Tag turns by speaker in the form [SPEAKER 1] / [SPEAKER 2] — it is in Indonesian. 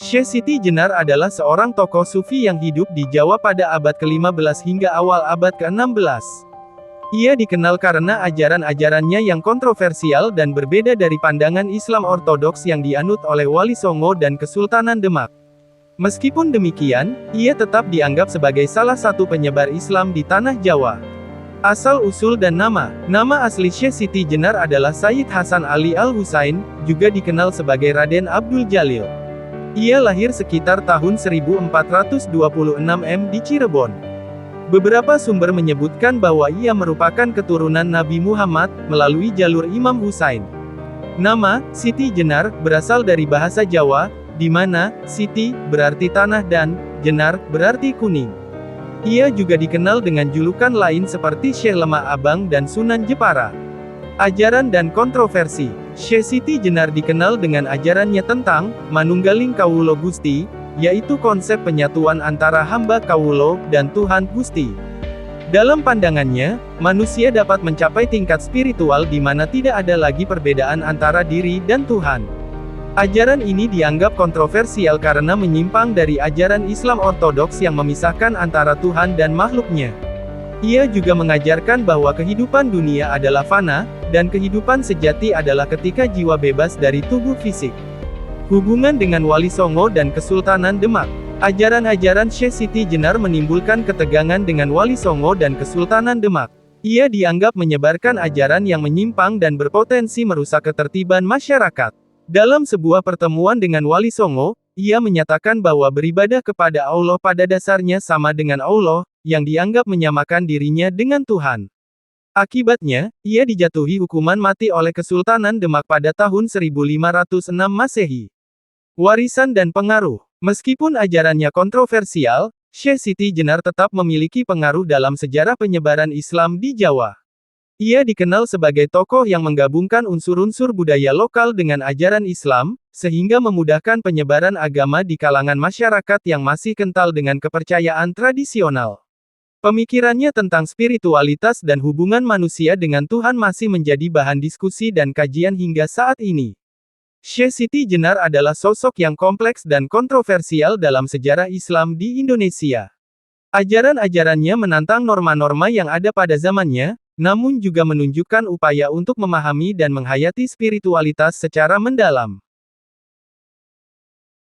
[SPEAKER 1] Syekh Siti Jenar adalah seorang tokoh sufi yang hidup di Jawa pada abad ke-15 hingga awal abad ke-16. Ia dikenal karena ajaran-ajarannya yang kontroversial dan berbeda dari pandangan Islam Ortodoks yang dianut oleh Wali Songo dan Kesultanan Demak. Meskipun demikian, ia tetap dianggap sebagai salah satu penyebar Islam di tanah Jawa. Asal-usul dan nama asli Syekh Siti Jenar adalah Sayyid Hasan Ali Al-Husain, juga dikenal sebagai Raden Abdul Jalil. Ia lahir sekitar tahun 1426 M di Cirebon. Beberapa sumber menyebutkan bahwa ia merupakan keturunan Nabi Muhammad, melalui jalur Imam Husain. Nama, Siti Jenar, berasal dari bahasa Jawa, di mana, Siti, berarti tanah dan, Jenar, berarti kuning. Ia juga dikenal dengan julukan lain seperti Syekh Lemah Abang dan Sunan Jepara. Ajaran dan kontroversi. Syekh Siti Jenar dikenal dengan ajarannya tentang Manunggaling Kawulo Gusti, yaitu konsep penyatuan antara hamba Kawulo dan Tuhan Gusti. Dalam pandangannya, manusia dapat mencapai tingkat spiritual di mana tidak ada lagi perbedaan antara diri dan Tuhan. Ajaran ini dianggap kontroversial karena menyimpang dari ajaran Islam Ortodoks yang memisahkan antara Tuhan dan makhluknya. Ia juga mengajarkan bahwa kehidupan dunia adalah fana, dan kehidupan sejati adalah ketika jiwa bebas dari tubuh fisik. Hubungan dengan Wali Songo dan Kesultanan Demak. Ajaran-ajaran Syekh Siti Jenar menimbulkan ketegangan dengan Wali Songo dan Kesultanan Demak. Ia dianggap menyebarkan ajaran yang menyimpang dan berpotensi merusak ketertiban masyarakat. Dalam sebuah pertemuan dengan Wali Songo, ia menyatakan bahwa beribadah kepada Allah pada dasarnya sama dengan Allah, yang dianggap menyamakan dirinya dengan Tuhan. Akibatnya, ia dijatuhi hukuman mati oleh Kesultanan Demak pada tahun 1506 Masehi. Warisan dan pengaruh. Meskipun ajarannya kontroversial, Syekh Siti Jenar tetap memiliki pengaruh dalam sejarah penyebaran Islam di Jawa. Ia dikenal sebagai tokoh yang menggabungkan unsur-unsur budaya lokal dengan ajaran Islam, sehingga memudahkan penyebaran agama di kalangan masyarakat yang masih kental dengan kepercayaan tradisional. Pemikirannya tentang spiritualitas dan hubungan manusia dengan Tuhan masih menjadi bahan diskusi dan kajian hingga saat ini. Syekh Siti Jenar adalah sosok yang kompleks dan kontroversial dalam sejarah Islam di Indonesia. Ajaran-ajarannya menantang norma-norma yang ada pada zamannya, namun juga menunjukkan upaya untuk memahami dan menghayati spiritualitas secara mendalam.